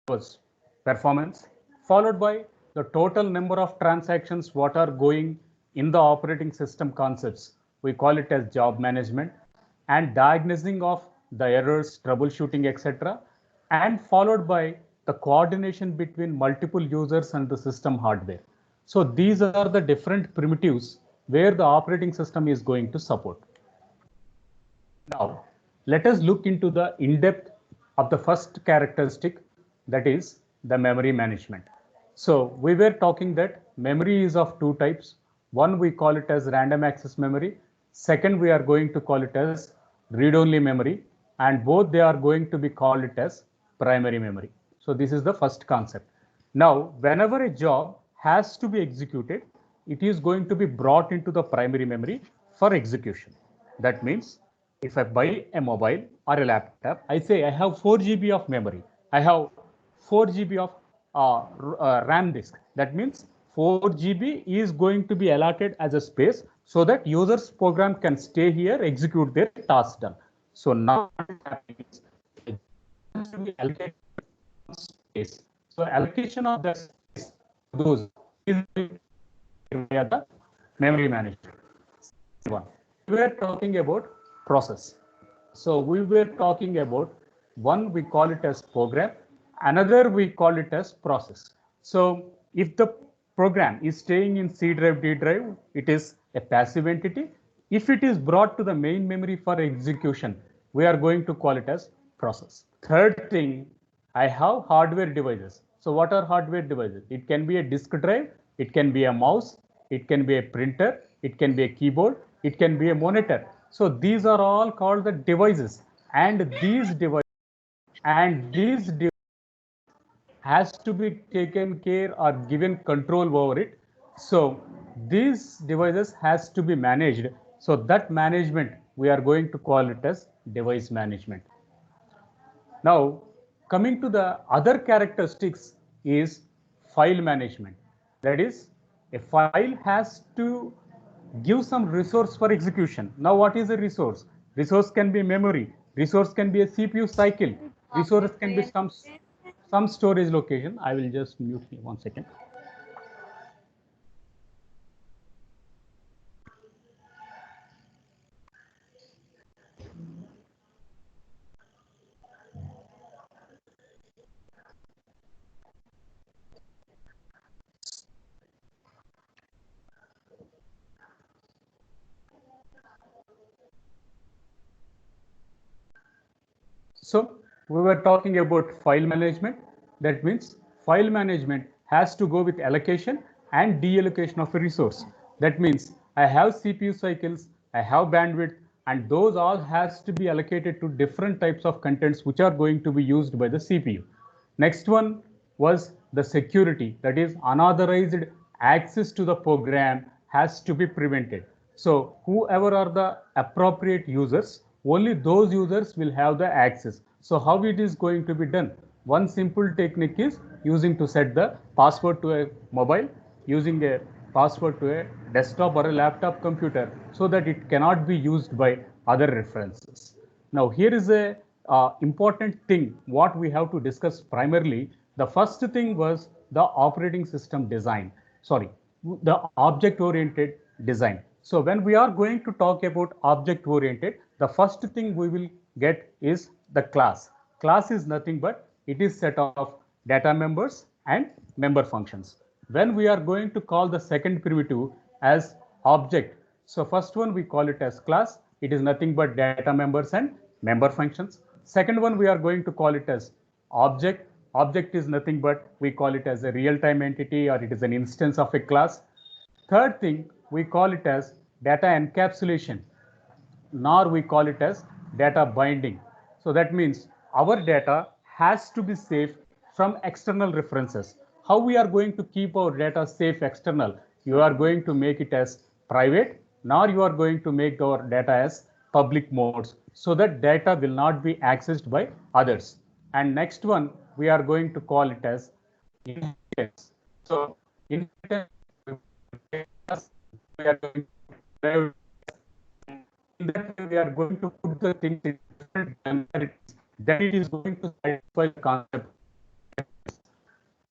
was performance, followed by the total number of transactions what are going in the operating system concepts. We call it as job management, and diagnosing of the errors, troubleshooting, etc. And followed by the coordination between multiple users and the system hardware. So these are the different primitives where the operating system is going to support. Now, let us look into the in-depth of the first characteristic, that is the memory management. So we were talking that memory is of two types. One we call it as random access memory. Second we are going to call it as read-only memory, and both they are going to be called it as primary memory. So this is the first concept. Now, whenever a job has to be executed, it is going to be brought into the primary memory for execution. That means if I buy a mobile or a laptop, I say I have 4 GB of memory. I have 4 GB of RAM disk. That means 4 GB is going to be allotted as a space so that users program can stay here, execute their task done. So now what is happening is a job has to be allocated space. So allocation of that space to those is via the memory management. One, we were talking about process. So we were talking about one we call it as program, another we call it as process. So if the program is staying in C drive, D drive, it is a passive entity. If it is brought to the main memory for execution, we are going to call it as process. Third thing, I have hardware devices. So what are hardware devices? It can be a disk drive, it can be a mouse, it can be a printer, it can be a keyboard, it can be a monitor. So these are all called the devices, and these devices has to be taken care or given control over it. So these devices has to be managed. So that management we are going to call it as device management. Now, coming to the other characteristics is file management. That is, a file has to give some resource for execution. Now, what is a resource? Resource can be memory, resource can be a CPU cycle, resource can be some storage location. I will just mute here 1 second. So we were talking about file management. That means file management has to go with allocation and deallocation of a resource. That means I have CPU cycles, I have bandwidth, and those all has to be allocated to different types of contents which are going to be used by the CPU. Next one was the security, that is unauthorized access to the program has to be prevented. So whoever are the appropriate users, only those users will have the access. So how it is going to be done? One simple technique is using to set the password to a mobile, using a password to a desktop or a laptop computer so that it cannot be used by other references. Now here is a important thing what we have to discuss primarily. The first thing was the operating system design. Sorry, the object oriented design. So when we are going to talk about object oriented, the first thing we will get is the class. Class is nothing but it is set of data members and member functions. When we are going to call the second primitive as object, so first one we call it as class. It is nothing but data members and member functions. Second one we are going to call it as object. Object is nothing but we call it as a real-time entity or it is an instance of a class. Third thing we call it as data encapsulation, nor we call it as data binding. So that means our data has to be safe from external references. How we are going to keep our data safe external? You are going to make it as private, nor you are going to make our data as public modes so that data will not be accessed by others. And next one, we are going to call it as inheritance. So inheritance, we are going to in that way we are going to put the things in different granularities, then it is going to satisfy the concept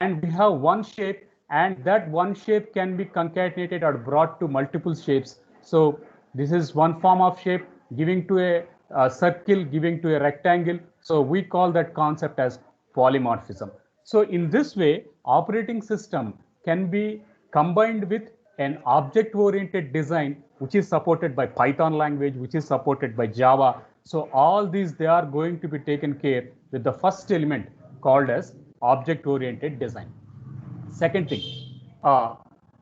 and we have one shape, and that one shape can be concatenated or brought to multiple shapes. So this is one form of shape giving to a circle, giving to a rectangle. So we call that concept as polymorphism. So in this way, operating system can be combined with an object-oriented design, which is supported by Python language, which is supported by Java. So all these, they are going to be taken care with the first element called as object-oriented design. Second thing,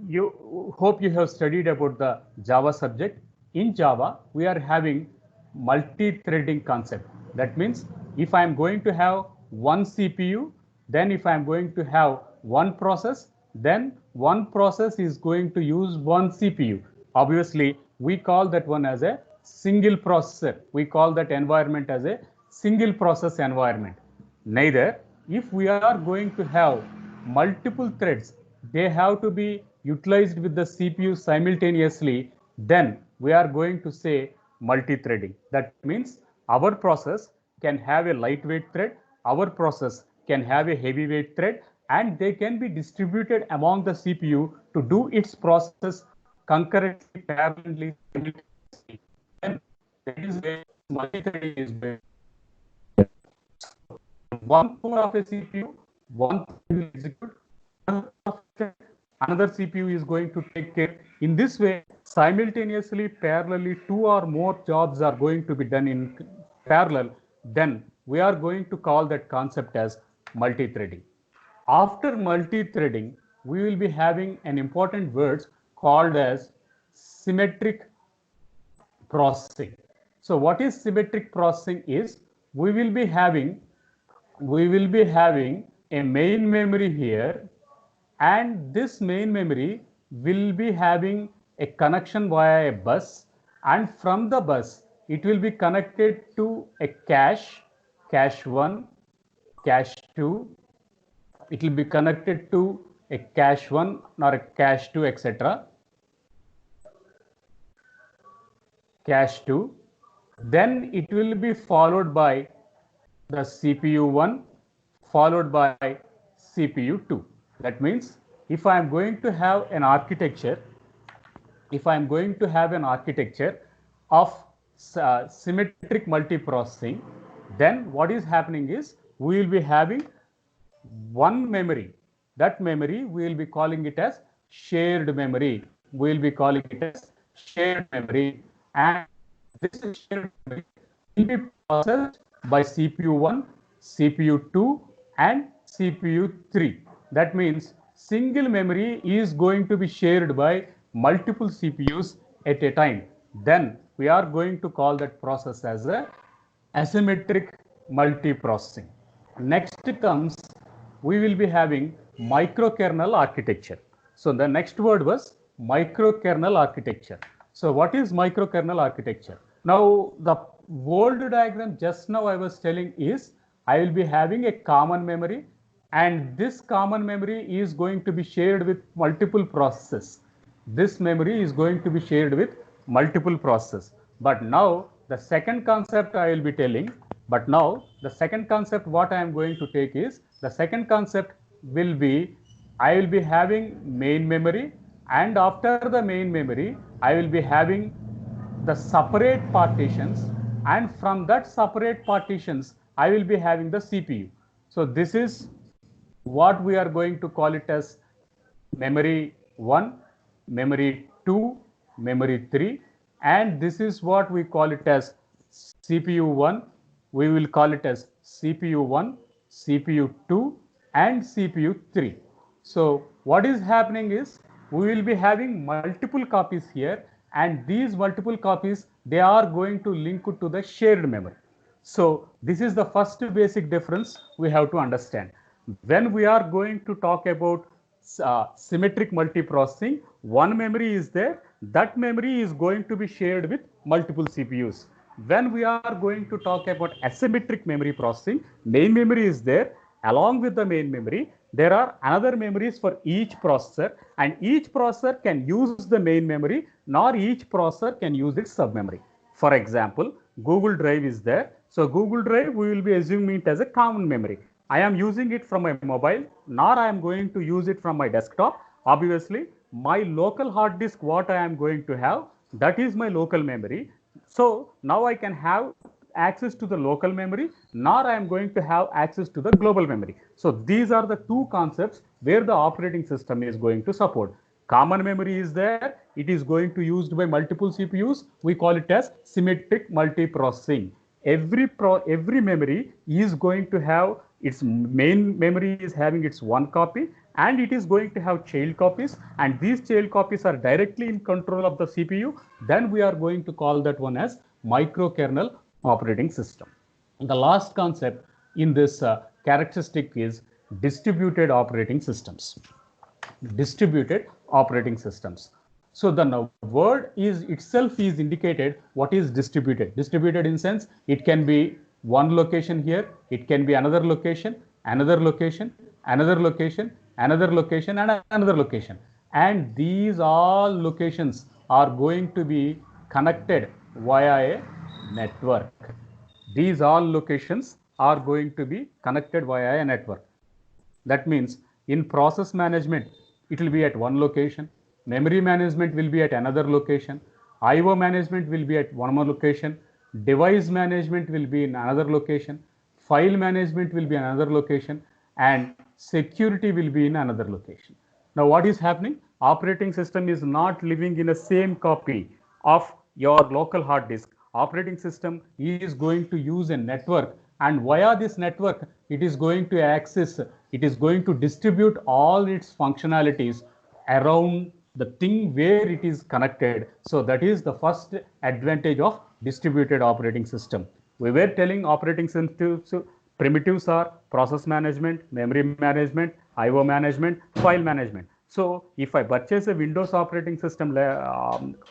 you hope you have studied about the Java subject. In Java, we are having multi-threading concept. That means if I am going to have one CPU, then if I am going to have one process, then one process is going to use one CPU. Obviously, we call that one as a single processor. We call that environment as a single process environment. Neither, if we are going to have multiple threads, they have to be utilized with the CPU simultaneously, then we are going to say multi-threading. That means our process can have a lightweight thread, our process can have a heavyweight thread, and they can be distributed among the CPU to do its process concurrently, parallelly, simultaneously. Then that is where multi-threading is going. One core of a CPU, one will execute, another CPU is going to take care. In this way, simultaneously, parallelly, two or more jobs are going to be done in parallel. Then we are going to call that concept as multi-threading. After multi-threading, we will be having an important word called as symmetric processing. So what is symmetric processing is, we will be having a main memory here, and this main memory will be having a connection via a bus, and from the bus it will be connected to a cache, cache 1, cache 2, it will be connected to a cache 1 or a cache 2, etc. Cache 2, then it will be followed by the CPU 1 followed by CPU 2. That means if I am going to have an architecture, of symmetric multiprocessing, then what is happening is, we will be having one memory. That memory we will be calling it as shared memory. We will be calling it as shared memory, and this shared memory will be processed by CPU 1, CPU 2, and CPU 3. That means single memory is going to be shared by multiple CPUs at a time. Then we are going to call that process as a asymmetric multiprocessing. Next comes, we will be having microkernel architecture. So the next word was microkernel architecture. So what is microkernel architecture? Now the world diagram just now I was telling is, I will be having a common memory, and this common memory is going to be shared with multiple processes. This memory is going to be shared with multiple processes. But now the second concept I will be telling, what I am going to take is, the second concept will be, I will be having main memory, and after the main memory, I will be having the separate partitions, and from that separate partitions, I will be having the CPU. So this is what we are going to call it as memory 1, memory 2, memory 3, and this is what we call it as CPU 1. We will call it as CPU 1, CPU 2, and CPU 3. So what is happening is, we will be having multiple copies here, and these multiple copies, they are going to link to the shared memory. So this is the first basic difference we have to understand. When we are going to talk about symmetric multiprocessing, one memory is there, that memory is going to be shared with multiple CPUs. When we are going to talk about asymmetric memory processing, main memory is there, along with the main memory, there are another memories for each processor, and each processor can use the main memory, nor each processor can use its submemory. For example, Google Drive is there. So Google Drive, we will be assuming it as a common memory. I am using it from my mobile, nor I am going to use it from my desktop. Obviously, my local hard disk, what I am going to have, that is my local memory. So now I can have access to the local memory, nor I am going to have access to the global memory. So these are the two concepts where the operating system is going to support. Common memory is there. It is going to used by multiple CPUs. We call it as symmetric multiprocessing. Every memory is going to have its main memory is having its one copy, and it is going to have child copies, and these child copies are directly in control of the CPU. Then we are going to call that one as microkernel operating system. The last concept in this characteristic is distributed operating systems. Distributed operating systems. So the word is itself is indicated what is distributed. Distributed in sense it can be one location here, it can be another location, another location, another location, another location, and another location. And these all locations are going to be connected via a network. These all locations are going to be connected via a network. That means in process management, it will be at one location. Memory management will be at another location. IO management will be at one more location. Device management will be in another location. File management will be in another location. And security will be in another location. Now, what is happening? Operating system is not living in a same copy of your local hard disk. Operating system is going to use a network, and via this network it is going to access, it is going to distribute all its functionalities around the thing where it is connected. So that is the first advantage of distributed operating system. We were telling operating systems primitives are process management, memory management, IO management, file management. So if I purchase a Windows operating system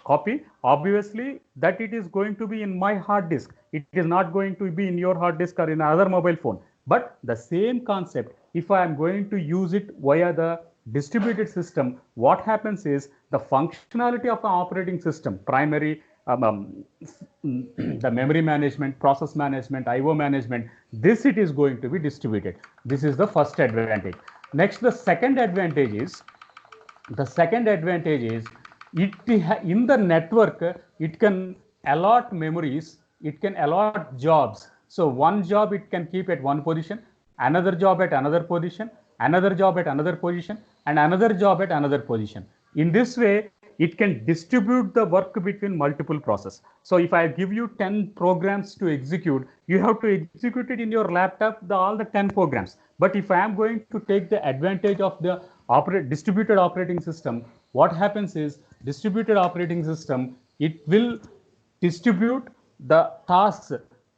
copy, obviously that it is going to be in my hard disk. It is not going to be in your hard disk or in another mobile phone. But the same concept, if I am going to use it via the distributed system, what happens is the functionality of the operating system, primary, the memory management, process management, IO management, this it is going to be distributed. This is the first advantage. Next, the second advantage is in the network, it can allot memories, it can allot jobs. So one job it can keep at one position, another job at another position, another job at another position, and another job at another position. In this way, it can distribute the work between multiple processes. So if I give you 10 programs to execute, you have to execute it in your laptop, all the 10 programs. But if I am going to take the advantage of the distributed operating system, what happens is distributed operating system, it will distribute the tasks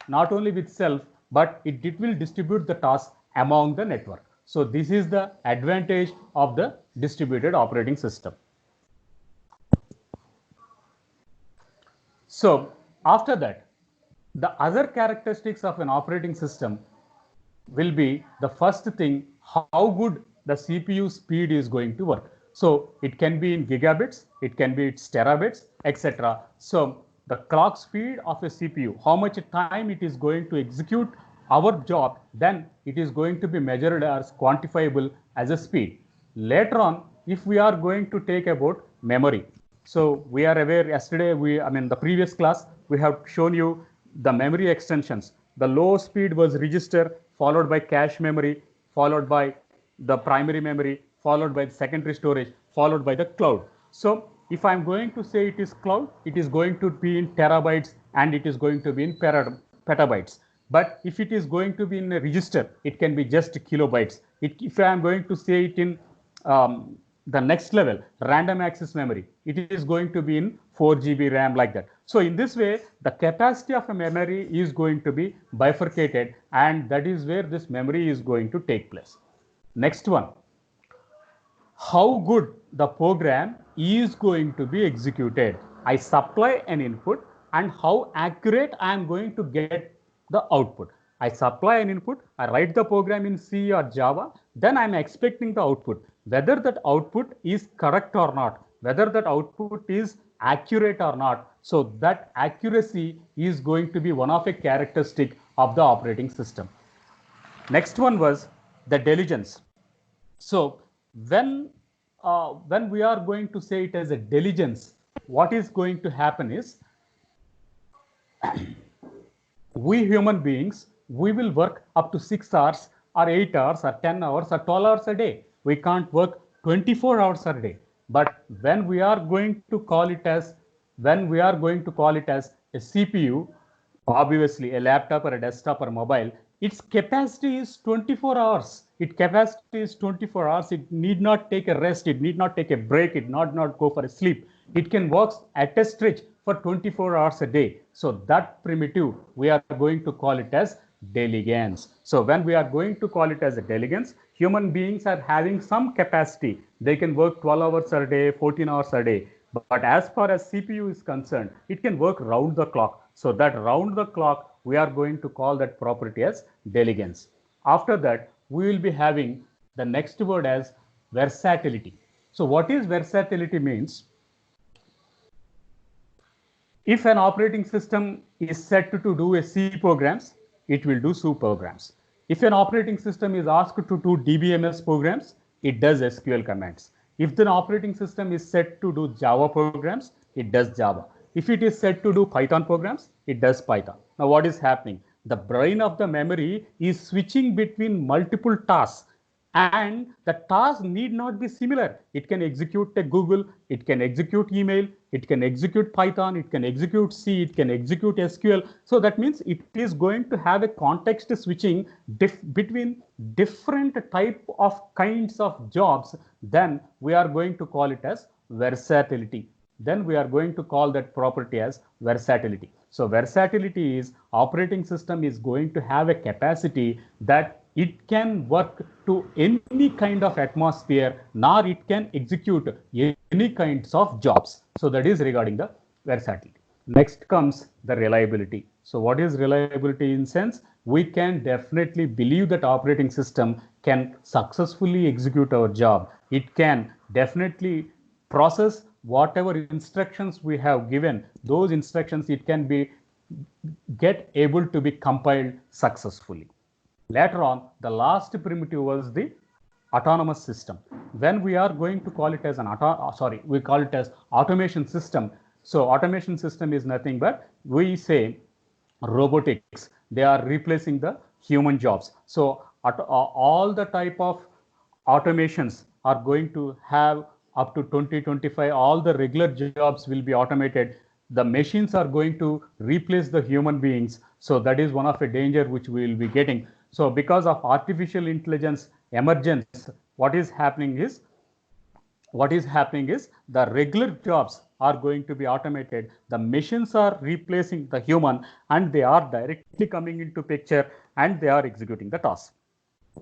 not only with self, but it will distribute the tasks among the network. So this is the advantage of the distributed operating system. So after that, the other characteristics of an operating system will be the first thing, how good the CPU speed is going to work. So it can be in gigabits, it can be its terabits, etc. So the clock speed of a CPU, how much time it is going to execute our job, then it is going to be measured as quantifiable as a speed. Later on, if we are going to take about memory, so we are aware yesterday, the previous class, we have shown you the memory extensions. The low speed was register, followed by cache memory, followed by the primary memory, followed by the secondary storage, followed by the cloud. So if I'm going to say it is cloud, it is going to be in terabytes and it is going to be in petabytes. But if it is going to be in a register, it can be just kilobytes. If I am going to say it in the next level, random access memory, it is going to be in 4 GB RAM, like that. So in this way, the capacity of a memory is going to be bifurcated, and that is where this memory is going to take place. Next one, how good the program is going to be executed. I supply an input, and how accurate I am going to get the output. I supply an input, I write the program in C or Java, then I am expecting the output. Whether that output is correct or not, whether that output is accurate or not. So that accuracy is going to be one of a characteristic of the operating system. Next one was the diligence. So when we are going to say it as a diligence, what is going to happen is we human beings, we will work up to 6 hours or 8 hours or 10 hours or 12 hours a day. We can't work 24 hours a day. But when we are going to call it as a CPU, obviously a laptop or a desktop or mobile, its capacity is 24 hours. Its capacity is 24 hours. It need not take a rest. It need not take a break. It need not go for a sleep. It can work at a stretch for 24 hours a day. So that primitive, we are going to call it as diligence. So when we are going to call it as a diligence, human beings are having some capacity. They can work 12 hours a day, 14 hours a day. But as far as CPU is concerned, it can work round the clock. So that round the clock, we are going to call that property as diligence. After that, we will be having the next word as versatility. So what is versatility means? If an operating system is set to do a C programs, it will do C programs. If an operating system is asked to do DBMS programs, it does SQL commands. If the operating system is set to do Java programs, it does Java. If it is set to do Python programs, it does Python. Now what is happening? The brain of the memory is switching between multiple tasks, and the task need not be similar. It can execute a Google, it can execute email, it can execute Python, it can execute C, it can execute SQL. So that means it is going to have a context switching between different type of kinds of jobs. Then we are going to call it as versatility. Then we are going to call that property as versatility. So versatility is operating system is going to have a capacity that it can work to any kind of atmosphere, nor it can execute any kinds of jobs. So that is regarding the versatility. Next comes the reliability. So what is reliability in sense? We can definitely believe that operating system can successfully execute our job. It can definitely process whatever instructions we have given. Those instructions, it can be get able to be compiled successfully. Later on, the last primitive was the autonomous system. When we are going to call it as we call it as automation system. So automation system is nothing but we say robotics. They are replacing the human jobs. So all the type of automations are going to have up to 2025, all the regular jobs will be automated. The machines are going to replace the human beings. So that is one of a danger which we will be getting. So because of artificial intelligence emergence, what is happening is the regular jobs are going to be automated. The machines are replacing the human, and they are directly coming into picture, and they are executing the task.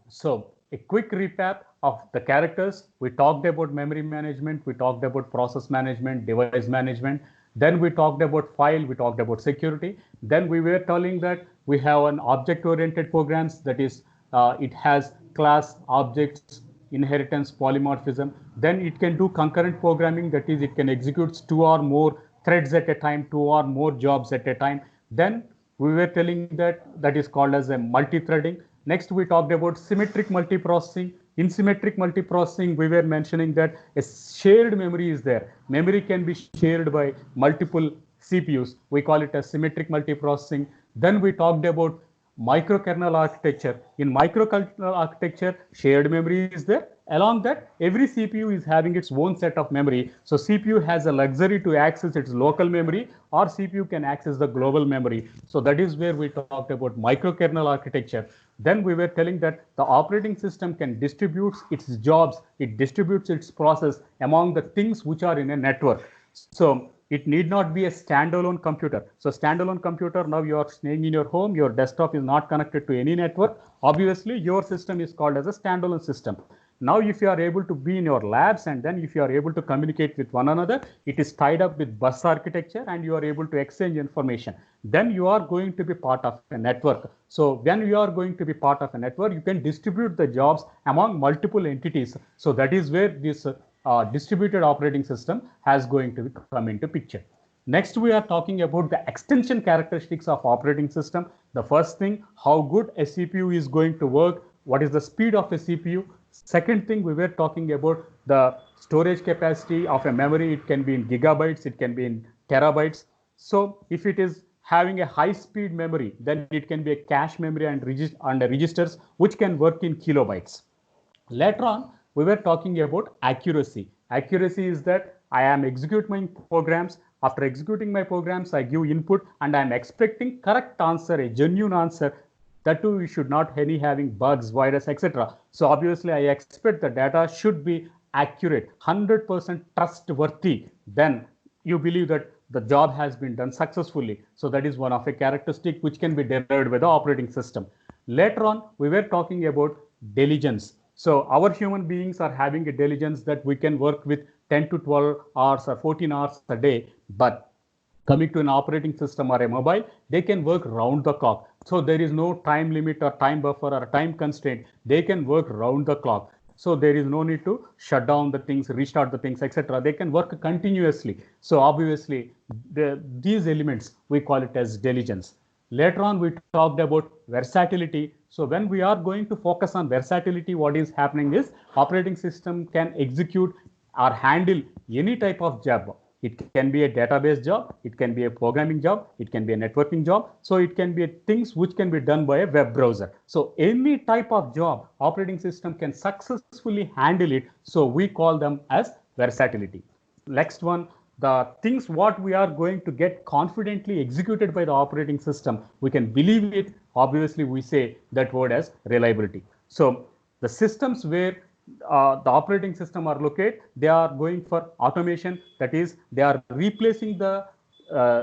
So a quick recap of the characters. We talked about memory management, we talked about process management, device management. Then we talked about file, we talked about security. Then we were telling that we have an object-oriented programs, that is, it has class, objects, inheritance, polymorphism. Then it can do concurrent programming, that is, it can execute 2 or more threads at a time, 2 or more jobs at a time. Then we were telling that is called as a multi-threading. Next, we talked about symmetric multiprocessing. In symmetric multiprocessing, we were mentioning that a shared memory is there. Memory can be shared by multiple CPUs. We call it as symmetric multiprocessing. Then we talked about microkernel architecture. In microkernel architecture, shared memory is there. Along that, every CPU is having its own set of memory. So CPU has a luxury to access its local memory, or CPU can access the global memory. So that is where we talked about microkernel architecture. Then we were telling that the operating system can distribute its jobs, it distributes its process among the things which are in a network. So it need not be a standalone computer. So standalone computer, now you are staying in your home, your desktop is not connected to any network. Obviously, your system is called as a standalone system. Now, if you are able to be in your labs, and then if you are able to communicate with one another, it is tied up with bus architecture, and you are able to exchange information. Then you are going to be part of a network. So when you are going to be part of a network, you can distribute the jobs among multiple entities. So that is where this distributed operating system has going to come into picture. Next, we are talking about the extension characteristics of operating system. The first thing, how good a CPU is going to work, what is the speed of a CPU. Second thing, we were talking about the storage capacity of a memory. It can be in gigabytes, it can be in terabytes. So if it is having a high speed memory, then it can be a cache memory and registers which can work in kilobytes. Later on, we were talking about accuracy. Accuracy is that I am executing my programs. After executing my programs, I give input and I am expecting correct answer, a genuine answer. That too, you should not any having bugs, virus, etc. So obviously, I expect the data should be accurate, 100% trustworthy. Then you believe that the job has been done successfully. So that is one of a characteristic which can be derived by the operating system. Later on, we were talking about diligence. So our human beings are having a diligence that we can work with 10 to 12 hours or 14 hours a day. But coming to an operating system or a mobile, they can work round the clock. So there is no time limit or time buffer or time constraint. They can work round the clock. So there is no need to shut down the things, restart the things, etc. They can work continuously. So obviously, these elements, we call it as diligence. Later on, we talked about versatility. So when we are going to focus on versatility, what is happening is operating system can execute or handle any type of job. It can be a database job, it can be a programming job, it can be a networking job. So it can be things which can be done by a web browser. So any type of job, operating system can successfully handle it. So we call them as versatility. Next one, the things what we are going to get confidently executed by the operating system, we can believe it. Obviously, we say that word as reliability. So the systems where the operating system are located, they are going for automation. That is, they are replacing the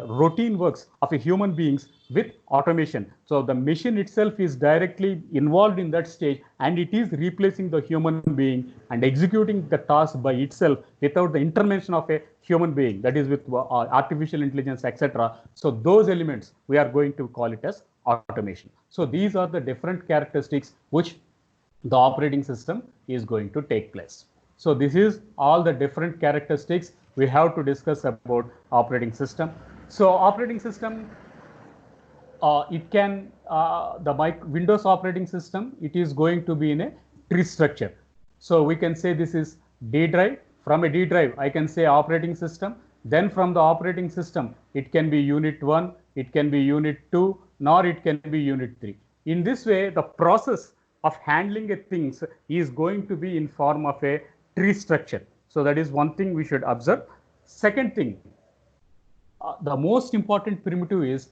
routine works of a human beings with automation. So the machine itself is directly involved in that stage, and it is replacing the human being and executing the task by itself without the intervention of a human being, that is with artificial intelligence, etc. So those elements, we are going to call it as automation. So these are the different characteristics which the operating system is going to take place. So this is all the different characteristics we have to discuss about operating system. So operating system, it can, the Windows operating system, it is going to be in a tree structure. So we can say this is D drive. From a D drive, I can say operating system. Then from the operating system, it can be unit 1, it can be unit 2, nor it can be unit 3. In this way, the process of handling a things is going to be in form of a tree structure. So that is one thing we should observe. Second thing, the most important primitive is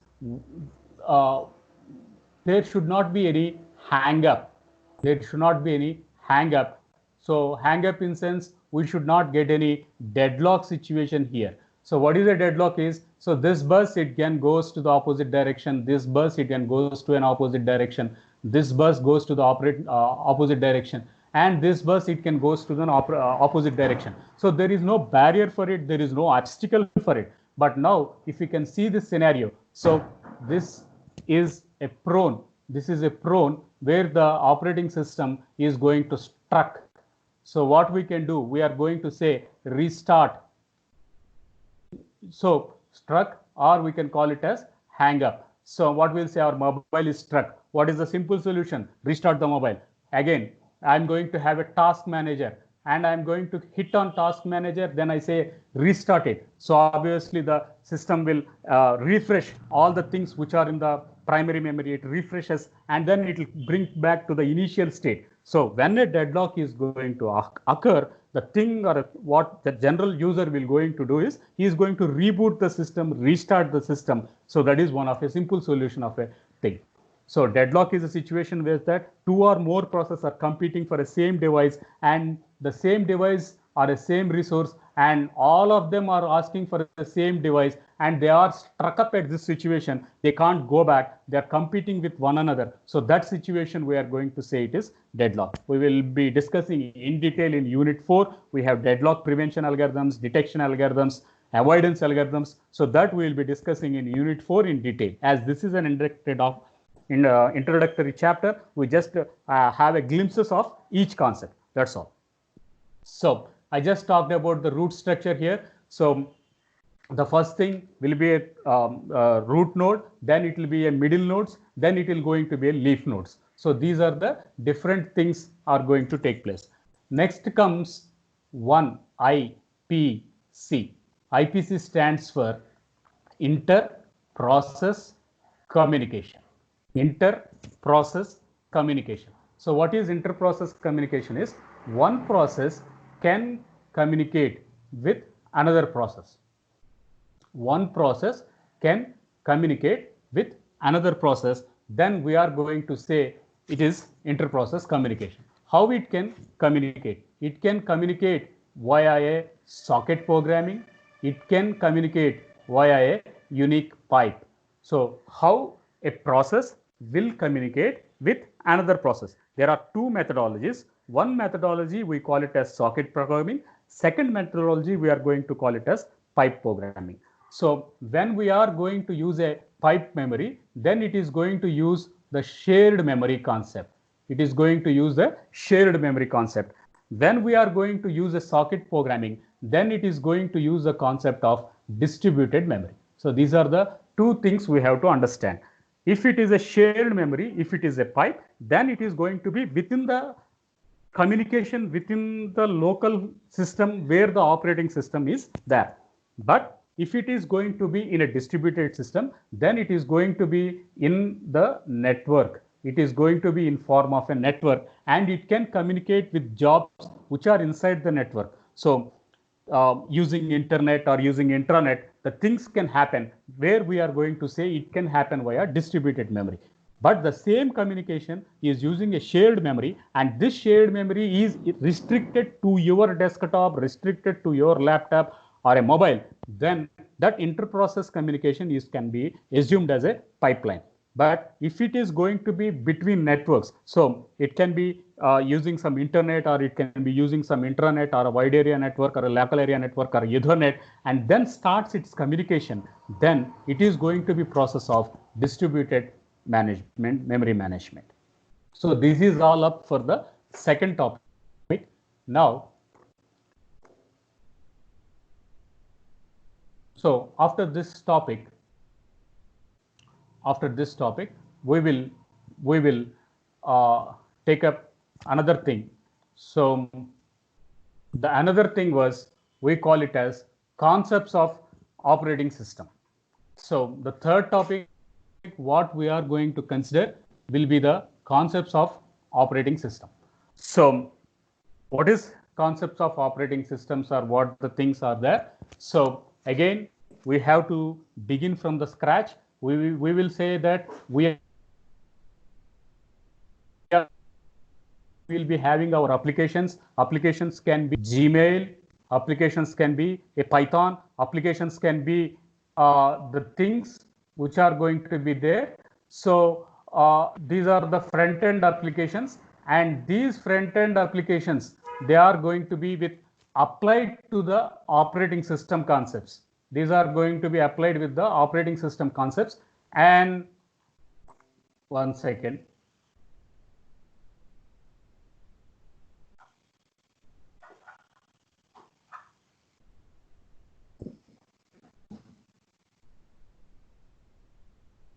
there should not be any hang up. There should not be any hang up. So hang up in sense, we should not get any deadlock situation here. So what is a deadlock is, so this bus, it can goes to the opposite direction. This bus, it can goes to an opposite direction. This bus goes to the opposite direction. And this bus, it can goes to the opposite direction. So there is no barrier for it. There is no obstacle for it. But now, if you can see this scenario, so this is a prone. This is a prone where the operating system is going to struck. So what we can do, we are going to say restart. So struck, or we can call it as hang up. So what we'll say, our mobile is struck. What is the simple solution? Restart the mobile. Again, I'm going to have a task manager and I'm going to hit on task manager. Then I say restart it. So obviously the system will refresh all the things which are in the primary memory. It refreshes and then it will bring back to the initial state. So when a deadlock is going to occur, the thing or what the general user will going to do is he is going to reboot the system, restart the system. So that is one of a simple solution of a thing. So deadlock is a situation where that two or more processes are competing for a same device, and the same device or a same resource, and all of them are asking for the same device, and they are struck up at this situation. They can't go back. They are competing with one another. So that situation we are going to say it is deadlock. We will be discussing in detail in Unit 4. We have deadlock prevention algorithms, detection algorithms, avoidance algorithms. So that we will be discussing in Unit 4 in detail. As this is an introductory chapter, we just have a glimpses of each concept. That's all. So I just talked about the root structure here. So the first thing will be a root node, then it will be a middle nodes, then it will going to be a leaf nodes. So these are the different things are going to take place. Next comes one IPC. IPC stands for inter-process communication. Inter-process communication. So what is inter-process communication is one process can communicate with another process. One process can communicate with another process, then we are going to say it is inter-process communication. How it can communicate? It can communicate via a socket programming. It can communicate via a unique pipe. So how a process will communicate with another process? There are two methodologies. One methodology we call it as socket programming. Second methodology we are going to call it as pipe programming. So when we are going to use a pipe memory, then it is going to use the shared memory concept. It is going to use the shared memory concept. When we are going to use a socket programming, then it is going to use the concept of distributed memory. So these are the two things we have to understand. If it is a shared memory, if it is a pipe, then it is going to be within the communication within the local system where the operating system is there. But if it is going to be in a distributed system, then it is going to be in the network. It is going to be in form of a network, and it can communicate with jobs which are inside the network. So using internet or using intranet, the things can happen where we are going to say it can happen via distributed memory. But the same communication is using a shared memory, and this shared memory is restricted to your desktop, restricted to your laptop or a mobile. Then that inter-process communication can be assumed as a pipeline. But if it is going to be between networks, so it can be using some internet, or it can be using some intranet or a wide area network or a local area network or Ethernet, and then starts its communication, then it is going to be process of distributed management, memory management. So this is all up for the second topic. Now, so after this topic, we will take up another thing. So the another thing was, we call it as concepts of operating system. So the third topic what we are going to consider will be the concepts of operating system. So what is concepts of operating systems, or what the things are there? So again, we have to begin from the scratch. We will say that we will be having our applications. Applications can be Gmail, applications can be a Python, applications can be the things which are going to be there. So these are the front-end applications, and these front-end applications, they are going to be with applied to the operating system concepts. These are going to be applied with the operating system concepts. And one second.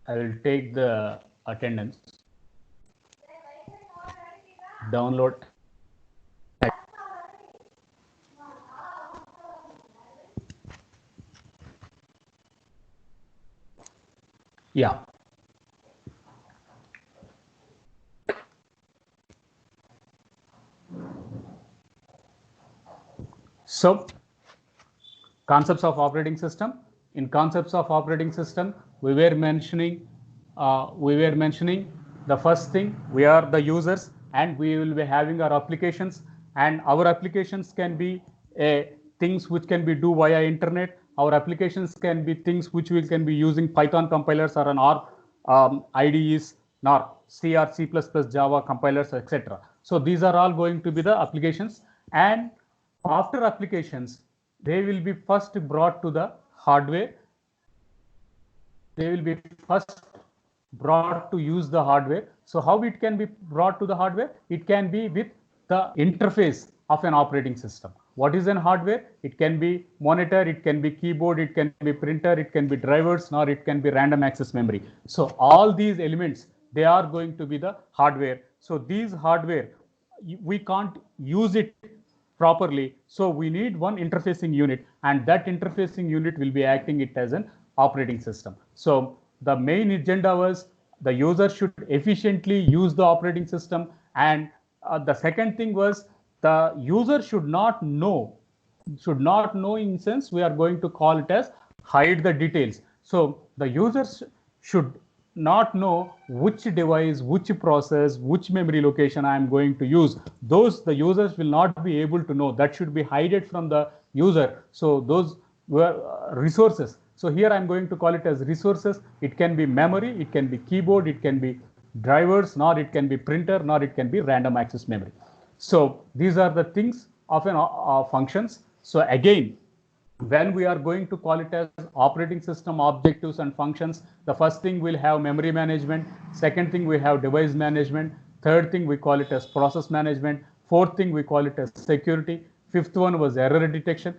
I will take the attendance. Download. Yeah. So concepts of operating system. In concepts of operating system, we were mentioning the first thing, we are the users, and we will be having our applications, and our applications can be things which can be do via internet. Our applications can be things which we can be using Python compilers or an R IDEs, nor C or C++, Java compilers, etc. So these are all going to be the applications, and after applications, they will be first brought to the hardware. They will be first brought to use the hardware. So how it can be brought to the hardware? It can be with the interface of an operating system. What is an hardware? It can be monitor, it can be keyboard, it can be printer, it can be drivers, or it can be random access memory. So all these elements, they are going to be the hardware. So these hardware, we can't use it properly. So we need one interfacing unit, and that interfacing unit will be acting it as an operating system. So the main agenda was the user should efficiently use the operating system, and the second thing was the user should not know in sense we are going to call it as hide the details. So the users should not know which device, which process, which memory location I am going to use. Those the users will not be able to know. That should be hidden from the user. So those were resources. So here I'm going to call it as resources. It can be memory, it can be keyboard, it can be drivers, nor it can be printer, nor it can be random access memory. So these are the things of an functions. So again, when we are going to call it as operating system objectives and functions, the first thing we'll have memory management, second thing we have device management, third thing we call it as process management, fourth thing we call it as security, fifth one was error detection,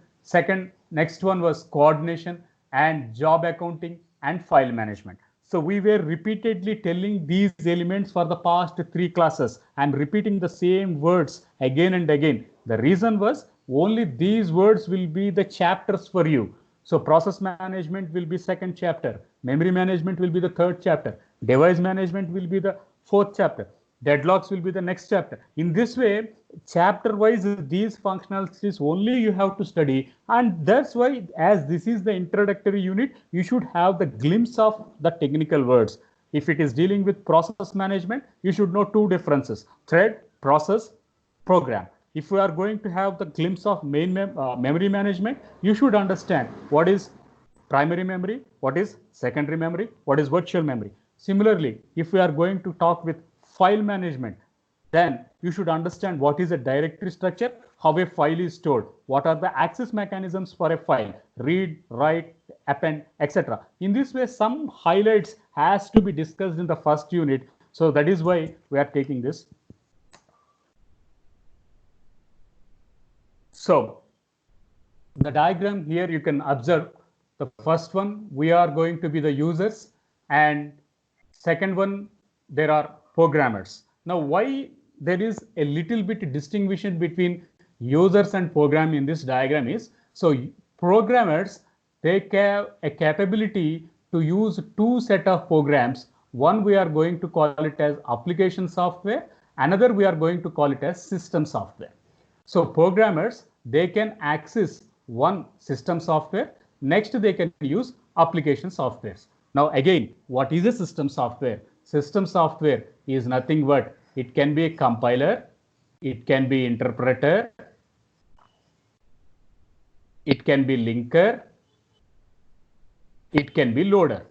next one was coordination and job accounting and file management. So we were repeatedly telling these elements for the past 3 classes. I'm repeating the same words again and again. The reason was only these words will be the chapters for you. So process management will be second chapter. Memory management will be the third chapter. Device management will be the fourth chapter. Deadlocks will be the next chapter. In this way, chapter wise, these functionalities only you have to study, and that's why, as this is the introductory unit, you should have the glimpse of the technical words. If it is dealing with process management, you should know 2 differences: thread, process, program. If we are going to have the glimpse of memory management, you should understand what is primary memory, what is secondary memory, what is virtual memory. Similarly, if we are going to talk with file management, then you should understand what is a directory structure, how a file is stored, what are the access mechanisms for a file, read, write, append, etc. In this way, some highlights has to be discussed in the first unit. So that is why we are taking this. So the diagram here you can observe, the first one we are going to be the users, and second one there are programmers. Now why there is a little bit distinction between users and program in this diagram is, so programmers, they have a capability to use 2 set of programs. One we are going to call it as application software, another we are going to call it as system software. So programmers, they can access one system software, next they can use application softwares. Now again, what is a system software? System software is nothing but it can be a compiler, it can be interpreter, it can be linker, it can be loader.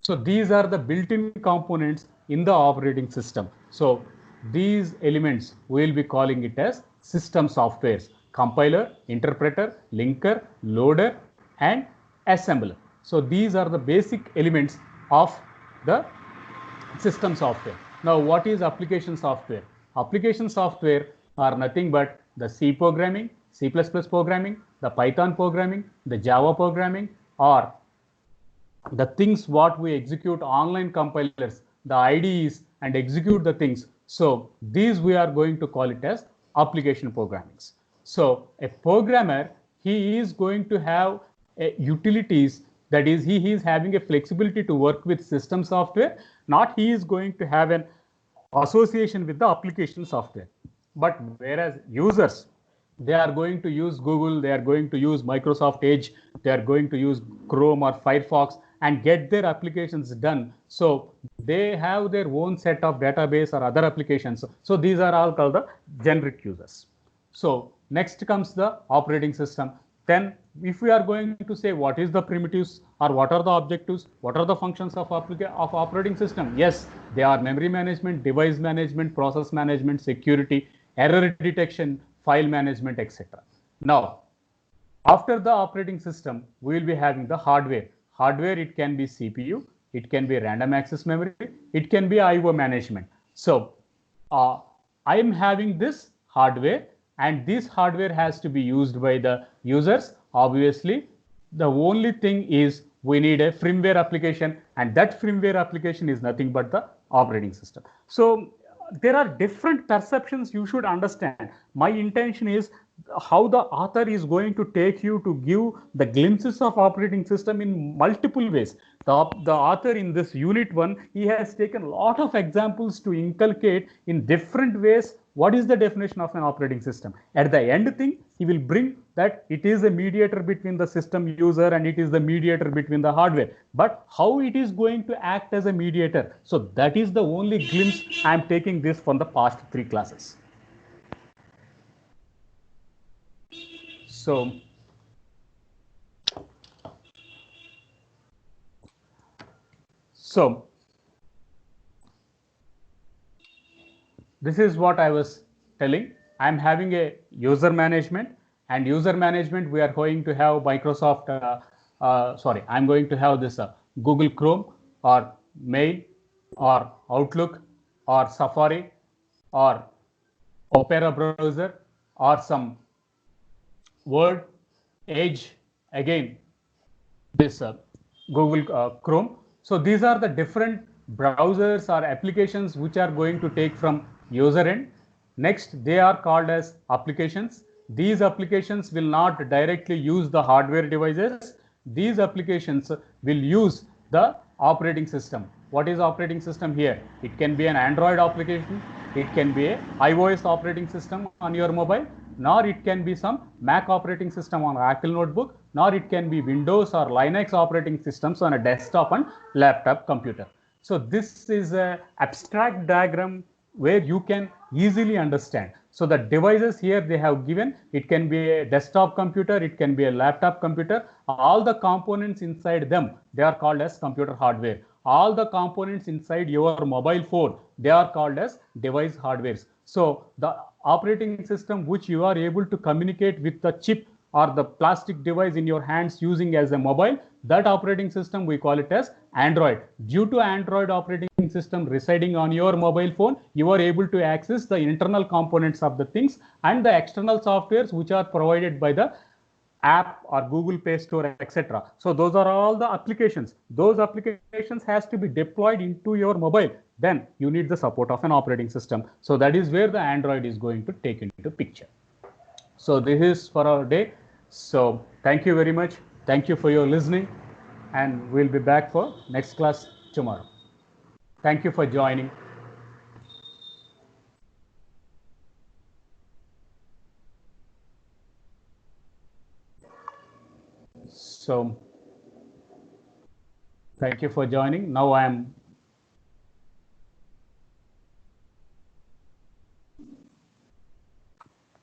So these are the built-in components in the operating system. So these elements we will be calling it as system softwares: compiler, interpreter, linker, loader, and assembler. So these are the basic elements of the system software. Now what is application software? Application software are nothing but the C programming, C++ programming, the Python programming, the Java programming, or the things what we execute online compilers, the IDEs, and execute the things. So these we are going to call it as application programming. So a programmer, he is going to have utilities, that is he is having a flexibility to work with system software, not he is going to have an association with the application software. But whereas users, they are going to use Google, they are going to use Microsoft Edge, they are going to use Chrome or Firefox and get their applications done. So they have their own set of database or other applications. So these are all called the generic users. So next comes the operating system. Then if we are going to say what is the primitives or what are the objectives, what are the functions of operating system? Yes, they are memory management, device management, process management, security, error detection, file management, etc. Now, after the operating system, we will be having the hardware. Hardware, it can be CPU, it can be random access memory, it can be IO management. So I am having this hardware. and this hardware has to be used by the users. Obviously, the only thing is we need a firmware application, and that firmware application is nothing but the operating system. So there are different perceptions you should understand. My intention is how the author is going to take you to give the glimpses of operating system in multiple ways. The author in this unit 1, he has taken a lot of examples to inculcate in different ways what is the definition of an operating system. At the end thing, he will bring that it is a mediator between the system user and it is the mediator between the hardware. But how it is going to act as a mediator? So that is the only glimpse I am taking this from the past 3 classes. So this is what I was telling. I'm having a user management, and user management we are going to have Microsoft, I'm going to have this Google Chrome or Mail or Outlook or Safari or Opera browser or some Word, Edge, again this Google Chrome. So these are the different browsers or applications which are going to take from user end. Next, they are called as applications. These applications will not directly use the hardware devices. These applications will use the operating system. What is operating system here? It can be an Android application, it can be a iOS operating system on your mobile, nor it can be some Mac operating system on Apple notebook, nor it can be Windows or Linux operating systems on a desktop and laptop computer. So this is an abstract diagram where you can easily understand. So the devices here they have given, it can be a desktop computer, it can be a laptop computer. All the components inside them, they are called as computer hardware. All the components inside your mobile phone, they are called as device hardwares. So the operating system which you are able to communicate with the chip or the plastic device in your hands using as a mobile, that operating system we call it as Android. Due to Android operating system residing on your mobile phone, you are able to access the internal components of the things and the external softwares which are provided by the app or Google Play Store, etc. So those are all the applications. Those applications has to be deployed into your mobile. Then you need the support of an operating system. So that is where the Android is going to take into picture. So this is for our day. So thank you very much. Thank you for your listening, and we'll be back for next class tomorrow. Thank you for joining. So thank you for joining. Now I am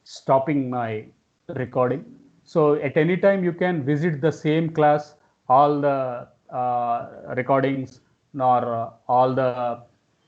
stopping my recording. So at any time you can visit the same class, all the recordings or all the